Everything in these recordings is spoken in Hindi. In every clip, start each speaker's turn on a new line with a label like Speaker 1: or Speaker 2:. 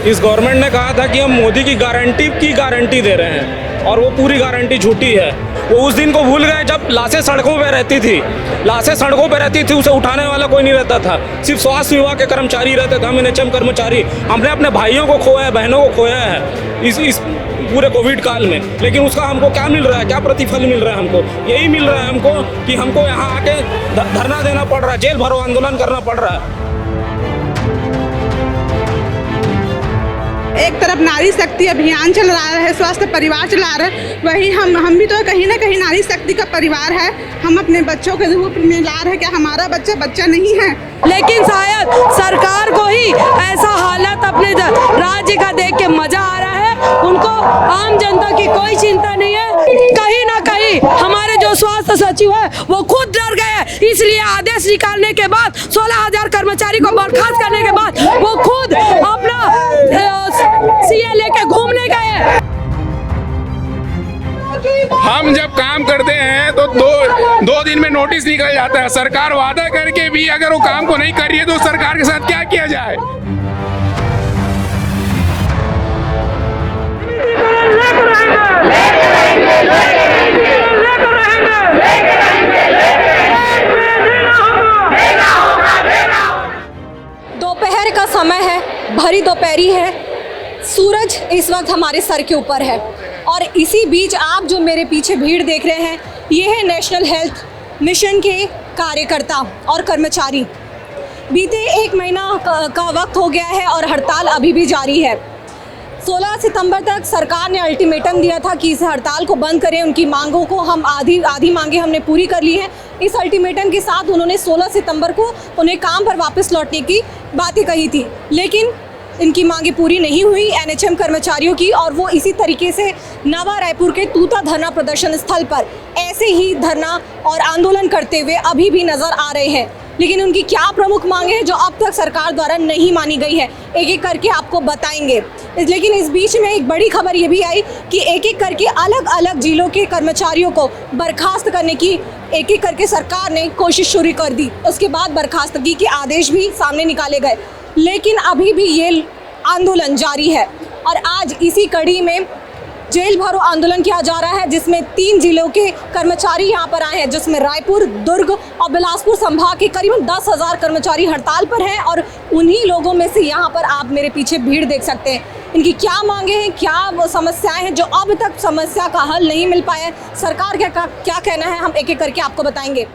Speaker 1: इस गवर्नमेंट ने कहा था कि हम मोदी की गारंटी दे रहे हैं और वो पूरी गारंटी झूठी है। वो उस दिन को भूल गए जब लाशें सड़कों पे रहती थी, उसे उठाने वाला कोई नहीं रहता था, सिर्फ स्वास्थ्य विभाग के कर्मचारी रहते थे। हम एनएचएम कर्मचारी, हमने अपने भाइयों को खोया है, बहनों को खोया है इस पूरे कोविड काल में, लेकिन उसका हमको क्या मिल रहा है, क्या प्रतिफल मिल रहा है हमको? यही मिल रहा है हमको कि हमको यहाँ आके धरना देना पड़ रहा है, जेल भरो आंदोलन करना पड़ रहा है।
Speaker 2: एक तरफ नारी शक्ति अभियान चल रहा है, स्वस्थ परिवार चला रहे हैं, वही हम भी तो कहीं ना कहीं नारी शक्ति का परिवार है। हम अपने बच्चों के रूप में ला रहे हैं कि हमारा बच्चा नहीं है,
Speaker 3: लेकिन शायद सरकार को ही ऐसा हालत अपने राज्य का देख के मजा आ रहा है। उनको आम जनता की कोई चिंता नहीं है। कहीं ना कहीं हमारे जो स्वास्थ्य सचिव है वो खुद डर गए, इसलिए आदेश निकालने के बाद 16,000 कर्मचारी को बर्खास्त करने के बाद वो खुद अपना सीए लेके घूमने गए।
Speaker 4: हम जब काम करते हैं तो दो दिन में नोटिस निकल जाता है। सरकार वादा करके भी अगर वो काम को नहीं कर रही है तो सरकार के साथ क्या किया जाए?
Speaker 5: दोपहर का समय है, भरी दोपहरी है, सूरज इस वक्त हमारे सर के ऊपर है और इसी बीच आप जो मेरे पीछे भीड़ देख रहे हैं, ये है नेशनल हेल्थ मिशन के कार्यकर्ता और कर्मचारी। बीते 1 महीना का वक्त हो गया है और हड़ताल अभी भी जारी है। 16 सितंबर तक सरकार ने अल्टीमेटम दिया था कि इस हड़ताल को बंद करें। उनकी मांगों को हम आधी मांगे हमने पूरी कर ली हैं। इस अल्टीमेटम के साथ उन्होंने 16 सितंबर को उन्हें काम पर वापस लौटने की बातें कही थी, लेकिन इनकी मांगें पूरी नहीं हुई एनएचएम कर्मचारियों की, और वो इसी तरीके से नवा रायपुर के तूता धरना प्रदर्शन स्थल पर ऐसे ही धरना और आंदोलन करते हुए अभी भी नजर आ रहे हैं। लेकिन उनकी क्या प्रमुख मांगे हैं जो अब तक सरकार द्वारा नहीं मानी गई है, एक एक करके आपको बताएंगे। लेकिन इस बीच में एक बड़ी खबर ये भी आई कि एक एक करके अलग अलग जिलों के कर्मचारियों को बर्खास्त करने की एक एक करके सरकार ने कोशिश शुरू कर दी। उसके बाद बर्खास्तगी के आदेश भी सामने निकाले गए, लेकिन अभी भी ये आंदोलन जारी है। और आज इसी कड़ी में जेल भरो आंदोलन किया जा रहा है, जिसमें 3 जिलों के कर्मचारी यहाँ पर आए हैं, जिसमें रायपुर, दुर्ग और बिलासपुर संभाग के करीबन 10,000 कर्मचारी हड़ताल पर हैं। और उन्हीं लोगों में से यहाँ पर आप मेरे पीछे भीड़ देख सकते हैं। इनकी क्या मांगे हैं, क्या वो समस्याएं हैं जो अब तक समस्या का हल नहीं मिल पाया है, सरकार क्या कहना है, हम एक एक करके आपको बताएंगे।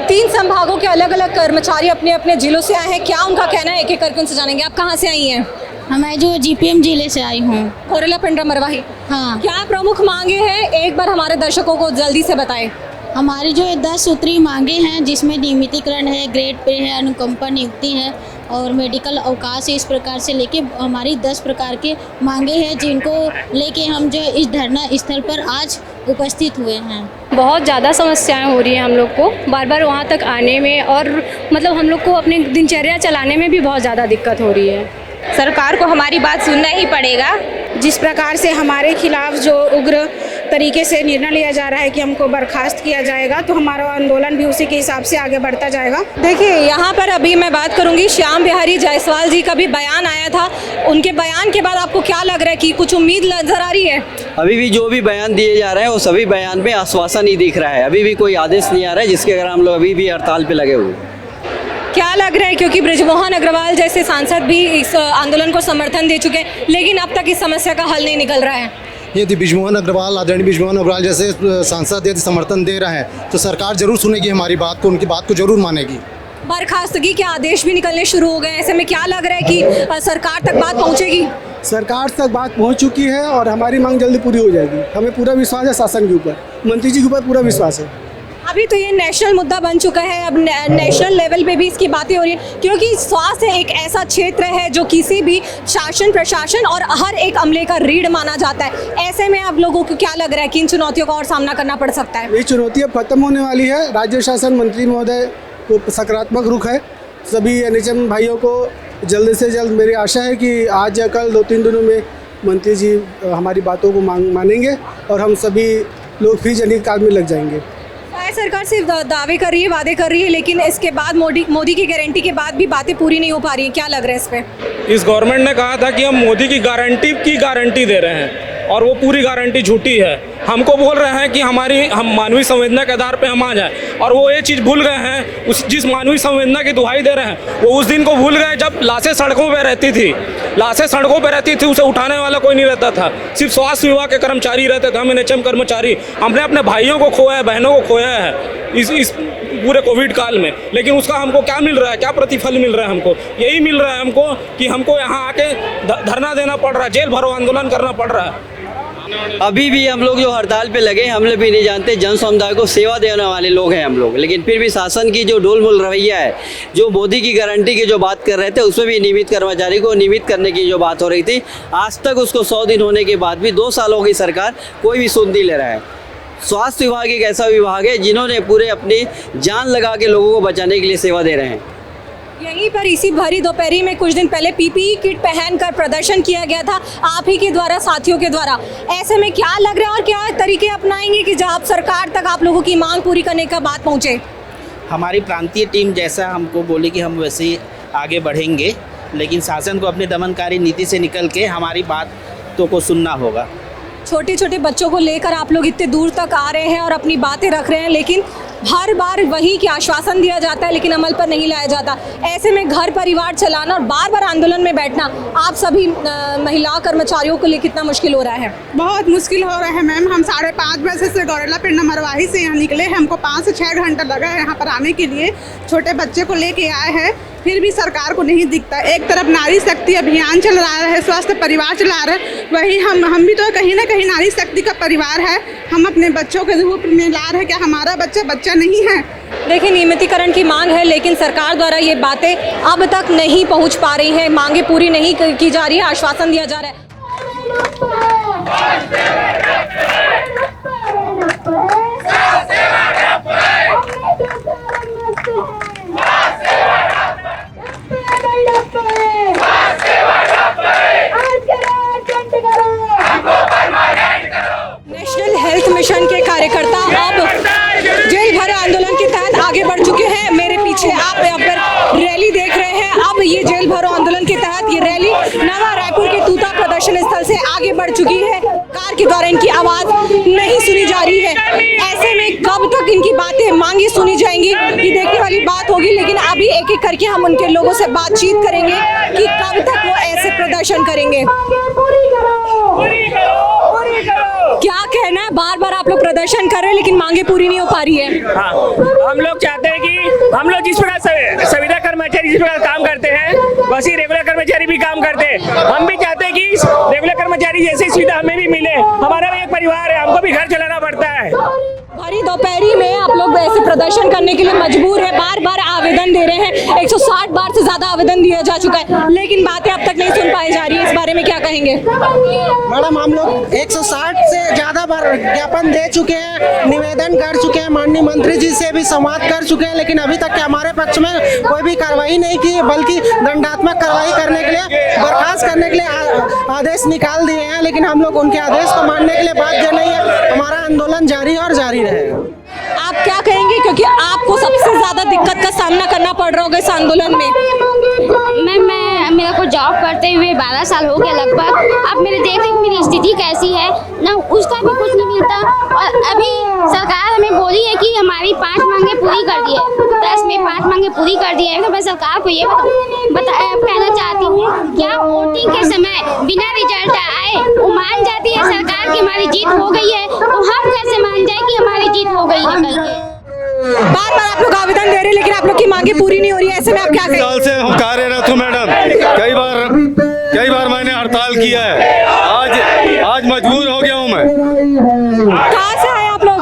Speaker 5: 3 संभागों के अलग अलग कर्मचारी अपने अपने जिलों से आए हैं, क्या उनका कहना है एक एक करके उनसे जानेंगे। आप कहाँ से आई हैं?
Speaker 6: मैं जो जीपीएम जिले से आई हूँ,
Speaker 5: कोरेला पिंडरा मरवाही।
Speaker 6: हाँ।
Speaker 5: क्या प्रमुख मांगे हैं, एक बार हमारे दर्शकों को जल्दी से बताएं।
Speaker 6: हमारी जो 10 सूत्री मांगे हैं, जिसमें नियमितीकरण है, ग्रेड पे है, अनुकंपा नियुक्ति है और मेडिकल अवकाश है, इस प्रकार से लेके हमारी 10 प्रकार के मांगे हैं, जिनको लेके हम जो इस धरना स्थल पर आज उपस्थित हुए हैं।
Speaker 7: बहुत ज़्यादा समस्याएं हो रही हैं हम लोग को बार बार वहाँ तक आने में, और मतलब हम लोग को अपनी दिनचर्या चलाने में भी बहुत ज़्यादा दिक्कत हो रही है।
Speaker 8: सरकार को हमारी बात सुनना ही पड़ेगा।
Speaker 9: जिस प्रकार से हमारे खिलाफ जो उग्र तरीके से निर्णय लिया जा रहा है कि हमको बर्खास्त किया जाएगा, तो हमारा आंदोलन भी उसी के हिसाब से आगे बढ़ता जाएगा।
Speaker 5: देखिए, यहाँ पर अभी मैं बात करूँगी, श्याम बिहारी जायसवाल जी का भी बयान आया था। उनके बयान के बाद आपको क्या लग रहा है कि कुछ उम्मीद नजर आ रही है? अभी
Speaker 10: भी जो भी बयान दिए जा रहे हैं वो सभी बयान में आश्वासन ही दिख रहा है। अभी भी कोई आदेश नहीं आ रहा है जिसके अगर हम लोग अभी भी हड़ताल पे लगे हुए।
Speaker 5: क्या लग रहा है, क्योंकि बृजमोहन अग्रवाल जैसे सांसद भी इस आंदोलन को समर्थन दे चुके हैं, लेकिन अब तक इस समस्या का हल नहीं निकल रहा है।
Speaker 11: यदि बृजमोहन अग्रवाल, आदरणीय बृजमोहन अग्रवाल जैसे सांसद यदि समर्थन दे रहे हैं तो सरकार जरूर सुनेगी हमारी बात को, उनकी बात को जरूर मानेगी।
Speaker 5: बर्खास्तगी के आदेश भी निकलने शुरू हो गए, ऐसे में क्या लग रहा है कि सरकार तक बात पहुंचेगी?
Speaker 12: सरकार तक बात पहुंच चुकी है और हमारी मांग जल्दी पूरी हो जाएगी। हमें पूरा विश्वास है शासन के ऊपर, मंत्री जी के ऊपर पूरा विश्वास है।
Speaker 5: अभी तो ये नेशनल मुद्दा बन चुका है, अब नेशनल लेवल पे भी इसकी बातें हो रही है, क्योंकि स्वास्थ्य एक ऐसा क्षेत्र है जो किसी भी शासन प्रशासन और हर एक अमले का रीढ़ माना जाता है। ऐसे में आप लोगों को क्या लग रहा है कि इन चुनौतियों का और सामना करना पड़ सकता है?
Speaker 12: ये चुनौती अब खत्म होने वाली है। राज्य शासन मंत्री महोदय को सकारात्मक रुख है। सभी एनएचएम भाइयों को जल्द से जल्द, मेरी आशा है कि आज या कल 2-3 दिनों में मंत्री जी हमारी बातों को मानेंगे और हम सभी लोग फिर जनहित कार्य में लग जाएंगे।
Speaker 5: सरकार सिर्फ दावे कर रही है, वादे कर रही है, लेकिन इसके बाद मोदी की गारंटी के बाद भी बातें पूरी नहीं हो पा रही हैं। क्या लग रहा है इस पे?
Speaker 1: इस गवर्नमेंट ने कहा था कि हम मोदी की गारंटी दे रहे हैं और वो पूरी गारंटी झूठी है। हमको बोल रहे हैं कि हम मानवीय संवेदना के आधार पे हम आ जाएं, और वो ये चीज़ भूल गए हैं। जिस मानवीय संवेदना की दुहाई दे रहे हैं वो उस दिन को भूल गए जब लाशें सड़कों पे रहती थी। उसे उठाने वाला कोई नहीं रहता था, सिर्फ स्वास्थ्य विभाग के कर्मचारी रहते थे। हम NHM कर्मचारी, हमने अपने भाइयों को खोया है, बहनों को खोया है इस पूरे कोविड काल में, लेकिन उसका हमको क्या मिल रहा है, क्या प्रतिफल मिल रहा है? हमको यही मिल रहा है हमको कि हमको यहाँ आके धरना देना पड़ रहा है, जेल भरो आंदोलन करना पड़ रहा है।
Speaker 10: अभी भी हम लोग जो हड़ताल पे लगे, हम लोग भी नहीं जानते, जन समुदाय को सेवा देने वाले लोग हैं हम लोग, लेकिन फिर भी शासन की जो डोलमोल रवैया है, जो मोदी की गारंटी की जो बात कर रहे थे, उसमें भी नियमित कर्मचारी को नियमित करने की जो बात हो रही थी, आज तक उसको 100 दिन होने के बाद भी 2 सालों की सरकार कोई भी सुन नहीं ले रहा है। स्वास्थ्य विभाग एक ऐसा विभाग है जिन्होंने पूरे अपनी जान लगा के लोगों को बचाने के लिए सेवा दे रहे हैं।
Speaker 5: यहीं पर इसी भरी दोपहरी में कुछ दिन पहले PPE किट पहनकर प्रदर्शन किया गया था आप ही के द्वारा, साथियों के द्वारा। ऐसे में क्या लग रहा है और क्या तरीके अपनाएंगे कि जब सरकार तक आप लोगों की मांग पूरी करने का बात पहुंचे?
Speaker 13: हमारी प्रांतीय टीम जैसा हमको बोली कि हम वैसे ही आगे बढ़ेंगे, लेकिन शासन को अपनी दमनकारी नीति से निकल के हमारी बातों को सुनना होगा।
Speaker 5: छोटे छोटे बच्चों को लेकर आप लोग इतने दूर तक आ रहे हैं और अपनी बातें रख रहे हैं, लेकिन हर बार वही कि आश्वासन दिया जाता है लेकिन अमल पर नहीं लाया जाता। ऐसे में घर परिवार चलाना और बार बार आंदोलन में बैठना आप सभी महिला कर्मचारियों के लिए कितना मुश्किल हो रहा है?
Speaker 2: बहुत मुश्किल हो रहा है मैम। हम 5:30 बजे से गौरेला पिंड मरवाही से यहाँ निकले हैं। हमको 5 से 6 घंटा लगा है यहाँ पर आने के लिए। छोटे बच्चे को लेके आए हैं, फिर भी सरकार को नहीं दिखता। एक तरफ नारी शक्ति अभियान चल रहा है, स्वस्थ परिवार चला रहे, वही हम भी तो कहीं ना कहीं नारी शक्ति का परिवार है। हम अपने बच्चों के रूप में ला रहे हैं, क्या हमारा बच्चा नहीं है?
Speaker 5: देखिए, नियमितीकरण की मांग है, लेकिन सरकार द्वारा ये बातें अब तक नहीं पहुंच पा रही हैं, मांगे पूरी नहीं की जा रही है, आश्वासन दिया जा रहा है। नेशनल हेल्थ मिशन के कार्यकर्ता अब जेल भरो आंदोलन के तहत आगे बढ़ चुके हैं। मेरे पीछे आप यहाँ पर रैली देख रहे हैं। अब ये जेल भरो आंदोलन के तहत ये रैली नवा रायपुर के तूता प्रदर्शन स्थल से आगे बढ़ चुकी है। सरकार के द्वारा इनकी आवाज नहीं सुनी जा रही है। ऐसे में कब तक इनकी बातें मांगी सुनी जाएंगी, ये देखने वाली बात होगी। लेकिन अभी एक एक करके हम उनके लोगों से बातचीत करेंगे कि कब तक वो ऐसे प्रदर्शन करेंगे। क्या कहना है? बार बार आप लोग प्रदर्शन कर रहे हैं लेकिन मांगे पूरी नहीं हो पा रही है।
Speaker 14: हाँ, हम लोग चाहते हैं कि हम लोग जिस प्रकार संविदा कर्मचारी जिस प्रकार काम करते हैं, वैसे रेगुलर कर्मचारी भी काम करते हैं। हम भी चाहते हैं कि रेगुलर कर्मचारी जैसी सुविधा हमें भी मिले। हमारा भी एक परिवार है, हमको भी घर चलाना पड़ता है।
Speaker 5: भरी दोपहरी में आप लोग ऐसे प्रदर्शन करने के लिए मजबूर है, बार बार आवेदन दे रहे हैं। 160 बार से ज्यादा आवेदन दिया जा चुका है, लेकिन बातें अब तक नहीं सुन पाई जा रही है। इस बारे में क्या कहेंगे?
Speaker 15: मैडम, हम लोग 160 से ज्यादा बार ज्ञापन दे चुके हैं, निवेदन कर चुके हैं, माननीय मंत्री जी से भी संवाद कर चुके हैं, लेकिन अभी तक हमारे पक्ष में कोई भी कार्रवाई नहीं की, बल्कि दंडात्मक कार्रवाई करने के लिए, बर्खास्त करने के लिए आदेश निकाल दिए हैं। लेकिन हम लोग उनके आदेश को मानने के लिए बाध्य नहीं है। हमारा आंदोलन जारी और जारी रहेगा।
Speaker 5: आप क्या कहेंगे, क्योंकि आपको सबसे ज्यादा दिक्कत का सामना करना पड़ रहा होगा इस आंदोलन में?
Speaker 16: मैं मेरे को जॉब करते हुए 12 साल हो गया लगभग। अब मेरे देख रहे मेरी स्थिति कैसी है ना, उसका भी कुछ नहीं मिलता। और अभी सरकार हमें बोली है कि हमारी 5 मांगे पूरी कर दी है, 10 में 5 मांगे पूरी कर दी है। तो मैं सरकार को ये कहना चाहती हूँ, क्या वोटिंग के समय बिना रिजल्ट आए वो मान जाती है सरकार की हमारी जीत हो गई है, तो हम कैसे मान जाए कि हमारी जीत हो गई है करके?
Speaker 5: बार बार आप लोग आवेदन दे रहे हैं लेकिन आप लोग की मांगे पूरी नहीं हो रही है। ऐसे में आप क्या कहेंगे?
Speaker 17: साल से हम कार्यरत हूँ मैडम, कई बार मैंने हड़ताल किया है। आज मजबूर हो गया हूँ मैं।
Speaker 5: कहाँ से आए आप लोग?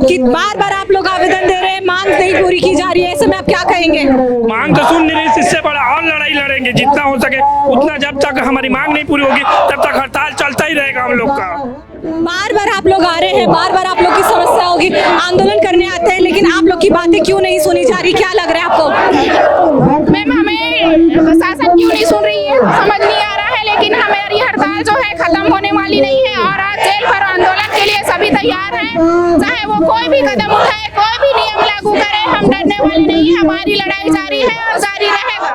Speaker 5: कि बार बार आप लोग आवेदन दे रहे हैं, मांग नहीं पूरी की जा रही है। ऐसे में आप क्या कहेंगे?
Speaker 14: मांग तो सुन नहीं रही, इससे बड़ा और लड़ाई लड़ेंगे जितना हो सके उतना। जब तक हमारी मांग नहीं पूरी होगी तब तक हड़ताल चलता ही रहेगा हम लोग का।
Speaker 5: बार बार आप लोग आ रहे हैं, बार बार आप लोग की समस्या होगी, आंदोलन करने आते हैं, लेकिन आप लोग की बातें क्यों नहीं सुनी जा रही? क्या लग रहा है आपको?
Speaker 8: मैम, हमें प्रशासन क्यों नहीं सुन रही है समझ नहीं आ रहा है, लेकिन हमारी हड़ताल जो है खत्म होने वाली नहीं है। और आज जेल भरो आंदोलन के लिए सभी तैयार हैं, चाहे वो कोई भी कदम उठाए, कोई भी नियम लागू करे, हम डरने वाले नहीं हैं। हमारी लड़ाई जारी है और जारी रहेगा।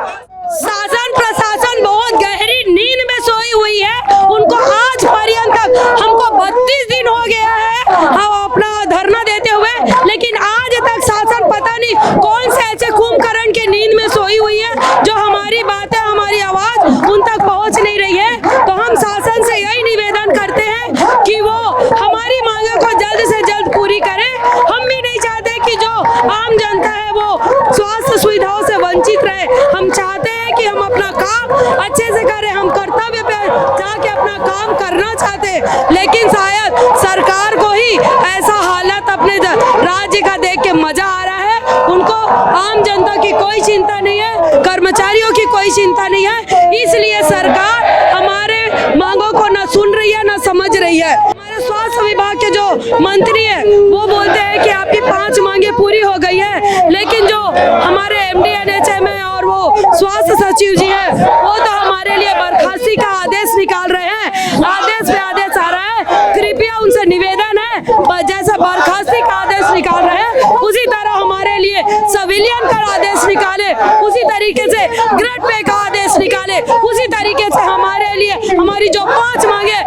Speaker 3: शासन प्रशासन बहुत गहरी नींद में सोई हुई है। उनको आज पर्यंत हमको 32 दिन हो गया है हम अपना धरना देते हुए, लेकिन आज तक शासन पता नहीं कौन से ऐसे कुंभकर्ण की नींद में सोई हुई है जो हमारी बातें, हमारी आवाज उन तक पहुंच नहीं रही है। तो हम शासन से यही निवेदन करते हैं कि वो हमारी मांगे को जल्द से जल्द पूरी करे। हम भी नहीं चाहते कि जो आम जनता है वो स्वास्थ्य सुविधाओं से वंचित रहे। हम चाहते हैं कि हम अपना काम अच्छे से करें, हम कर्तव्य पे जाके अपना काम करना चाहते हैं, लेकिन शायद सरकार को ही ऐसा हालत अपने राज्य का देख के मजा आ रहा है। उनको आम जनता की कोई चिंता नहीं है, कर्मचारियों की कोई चिंता नहीं है, इसलिए सरकार हमारे मांगों को न सुन रही है न समझ रही है। हमारे स्वास्थ्य विभाग के जो मंत्री है वो बोलते हैं कि आपकी 5 मांगे पूरी हो गई है, लेकिन जो हमारे MD NHM है और वो स्वास्थ्य सचिव जी है वो तो हमारे लिए बर्खास्ती का आदेश निकाल रहे हैं। आदेश पे आदेश आ रहा है। कृपया उनसे निवेदन है, जैसे बर्खास्ती का आदेश निकाल रहे हैं उसी तरह हमारे लिए सिविलियन का आदेश निकाले, उसी तरीके से ग्रेड पे का आदेश निकाले, उसी तरीके से हमारे लिए हमारी जो 5 मांगे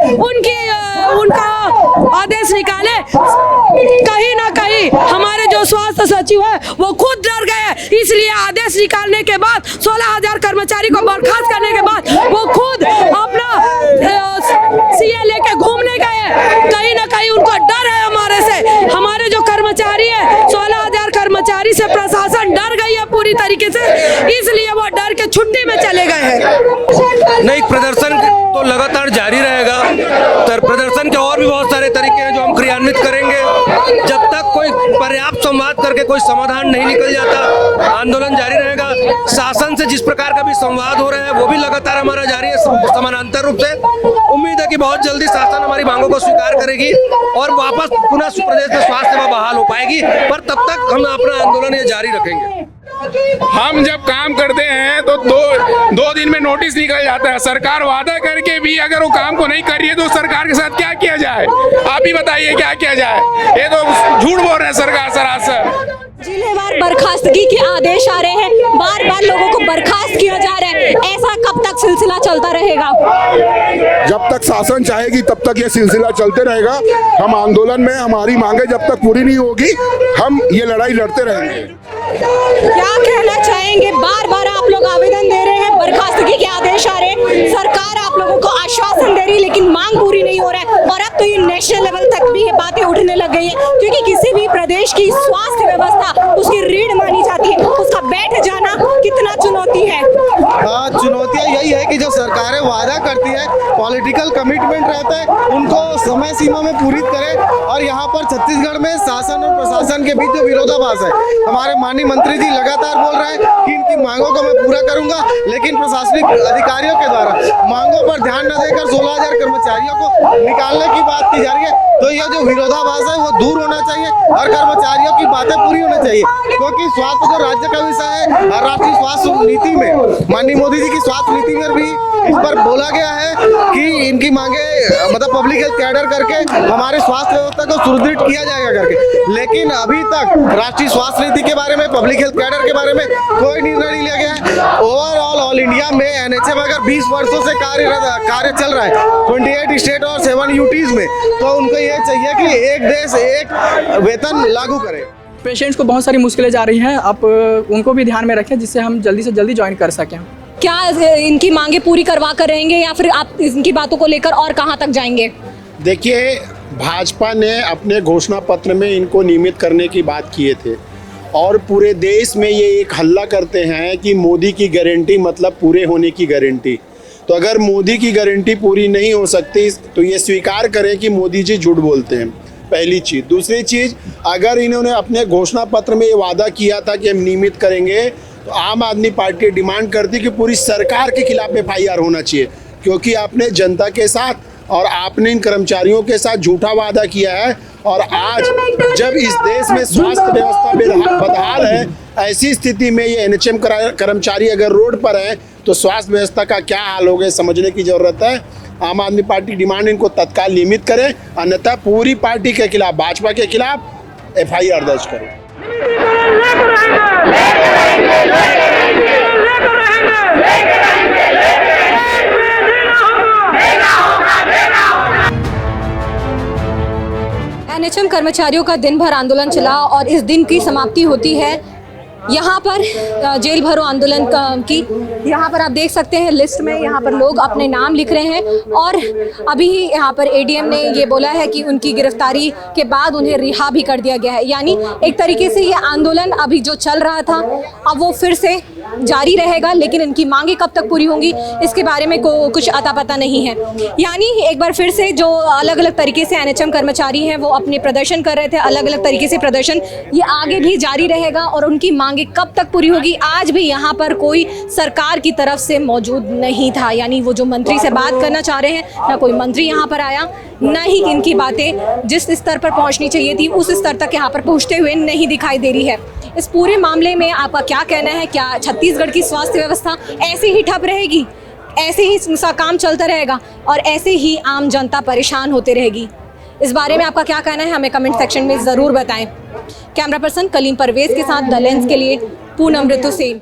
Speaker 3: उनका आदेश निकाले। कहीं ना कहीं हमारे जो स्वास्थ्य सचिव है वो खुद डर गए, इसलिए आदेश निकालने के बाद 16,000 कर्मचारी को बर्खास्त करने के बाद वो खुद अपना CA लेके घूमने गए। कहीं ना कहीं उनको डर है हमारे से। हमारे जो कर्मचारी है 16,000 कर्मचारी से प्रशासन डर गई है पूरी तरीके से, इसलिए वो डर के छुट्टी में चले गए हैं।
Speaker 18: नहीं, प्रदर्शन तो लगातार जारी रहेगा। प्रदर्शन के और भी बहुत सारे तरीके हैं जो हम क्रियान्वित करेंगे। जब तक कोई पर्याप्त संवाद करके कोई समाधान नहीं निकल जाता, आंदोलन जारी रहेगा। शासन से जिस प्रकार का भी संवाद हो रहा है वो भी लगातार हमारा जारी है समानांतर रूप से। उम्मीद है कि बहुत जल्दी शासन हमारी मांगों को स्वीकार करेगी और वापस पुनः प्रदेश में स्वास्थ्य सेवा बहाल हो पाएगी, पर तब तक हम अपना आंदोलन ये जारी रखेंगे।
Speaker 4: हम जब काम करते हैं तो दो दिन में नोटिस निकल जाता है। सरकार वादा करके भी अगर वो काम को नहीं कर रही है तो सरकार के साथ क्या किया जाए? आप ही बताइए क्या किया जाए? ये तो झूठ बोल रहे हैं सरकार सरासर।
Speaker 5: जिलेवार बर्खास्तगी के आदेश आ रहे हैं, बार बार लोगों को बर्खास्त किया जा रहा है। ऐसा कब तक सिलसिला चलता रहेगा?
Speaker 19: जब तक शासन चाहेगी तब तक ये सिलसिला चलते रहेगा। हम आंदोलन में हमारी मांगे जब तक पूरी नहीं होगी हम ये लड़ाई लड़ते रहेंगे।
Speaker 5: क्या कहना चाहेंगे? बार बार आप लोग आवेदन दे रहे हैं, बर्खास्तगी के आदेश आ रहे हैं, सरकार आप लोगों को आश्वासन दे रही है लेकिन मांग पूरी नहीं हो रहा है, और अब तो ये नेशनल लेवल तक भी ये बातें उठने लग गई है, क्योंकि किसी भी प्रदेश की स्वास्थ्य व्यवस्था उसकी रीढ़ मानी जाती है, उसका बैठ जाना कितना चुनौती है।
Speaker 12: चुनौतियाँ यही है कि जो सरकारें वादा करती है, पॉलिटिकल कमिटमेंट रहता है, उनको समय सीमा में पूरी करें। और यहाँ पर छत्तीसगढ़ में शासन और प्रशासन के बीच जो विरोधाभास है, हमारे माननीय मंत्री जी लगातार बोल रहे हैं कि इनकी मांगों को मैं पूरा करूंगा, लेकिन प्रशासनिक अधिकारियों के द्वारा मांगों पर ध्यान न देकर 16,000 कर्मचारियों को निकालने की बात की जा रही है। तो यह जो विरोधाभास है वो दूर होना चाहिए और कर्मचारियों की बातें पूरी होनी चाहिए, क्योंकि स्वास्थ्य जो राज्य का विषय है, राष्ट्रीय स्वास्थ्य नीति में माननीय मोदी जी की स्वास्थ्य नीति में भी इस पर बोला गया है कि इनकी मांगे मतलब पब्लिक हेल्थ कैडर करके हमारे स्वास्थ्य व्यवस्था को सुदृढ़ किया जाएगा करके, लेकिन अभी तक राष्ट्रीय स्वास्थ्य नीति के बारे में, पब्लिक हेल्थ कैडर के बारे में कोई निर्णय नहीं लिया गया है। ओवरऑल ऑल इंडिया में NHM अगर 20 वर्षों से कार्य चल रहा है 28 स्टेट और 7 UTs में, तो उनको ये चाहिए कि एक देश एक वेतन लागू करे।
Speaker 20: पेशेंट्स को बहुत सारी मुश्किलें जा रही हैं, आप उनको भी ध्यान में रखें जिससे हम जल्दी से जल्दी ज्वाइन कर सकें।
Speaker 5: क्या इनकी मांगे पूरी करवा कर रहेंगे या फिर आप इनकी बातों को लेकर और कहां तक जाएंगे?
Speaker 21: देखिए, भाजपा ने अपने घोषणा पत्र में इनको नियमित करने की बात किए थे और पूरे देश में ये एक हल्ला करते हैं कि मोदी की गारंटी मतलब पूरे होने की गारंटी। तो अगर मोदी की गारंटी पूरी नहीं हो सकती तो ये स्वीकार करें कि मोदी जी झूठ बोलते हैं, पहली चीज़। दूसरी चीज़, अगर इन्होंने अपने घोषणा पत्र में ये वादा किया था कि हम नियमित करेंगे, तो आम आदमी पार्टी डिमांड करती कि पूरी सरकार के खिलाफ FIR होना चाहिए, क्योंकि आपने जनता के साथ और आपने इन कर्मचारियों के साथ झूठा वादा किया है। और आज जब इस देश में स्वास्थ्य व्यवस्था बदहाल है, ऐसी स्थिति में ये NHM कर्मचारी अगर रोड पर हैं तो स्वास्थ्य व्यवस्था का क्या हाल हो गया समझने की ज़रूरत है। आम आदमी पार्टी डिमांड इनको तत्काल नियमित करे, अन्यथा पूरी पार्टी के खिलाफ, भाजपा के खिलाफ FIR दर्ज करे।
Speaker 5: NHM कर्मचारियों का दिन भर आंदोलन चला और इस दिन की समाप्ति होती है यहाँ पर जेल भरो आंदोलन की। यहाँ पर आप देख सकते हैं लिस्ट में यहाँ पर लोग अपने नाम लिख रहे हैं और अभी यहाँ पर ADM ने ये बोला है कि उनकी गिरफ्तारी के बाद उन्हें रिहा भी कर दिया गया है। यानी एक तरीके से ये आंदोलन अभी जो चल रहा था अब वो फिर से जारी रहेगा, लेकिन इनकी मांगे कब तक पूरी होंगी इसके बारे में कुछ अता पता नहीं है। यानी एक बार फिर से जो अलग अलग तरीके से NHM कर्मचारी हैं वो अपने प्रदर्शन कर रहे थे, अलग अलग तरीके से प्रदर्शन ये आगे भी जारी रहेगा और उनकी मांगे कब तक पूरी होगी। आज भी यहाँ पर कोई सरकार की तरफ से मौजूद नहीं था, यानी वो जो मंत्री से बात करना चाह रहे हैं ना कोई मंत्री यहाँ पर आया, ना ही इनकी बातें जिस स्तर पर पहुँचनी चाहिए थी उस स्तर तक यहाँ पर पहुँचते हुए नहीं दिखाई दे रही है। इस पूरे मामले में आपका क्या कहना है? क्या छत्तीसगढ़ की स्वास्थ्य व्यवस्था ऐसे ही ठप रहेगी, ऐसे ही उसका काम चलता रहेगा और ऐसे ही आम जनता परेशान होते रहेगी? इस बारे में आपका क्या कहना है हमें कमेंट सेक्शन में ज़रूर बताएं। कैमरा पर्सन कलीम परवेज के साथ द लेंस के लिए पूनम ऋतु सेन।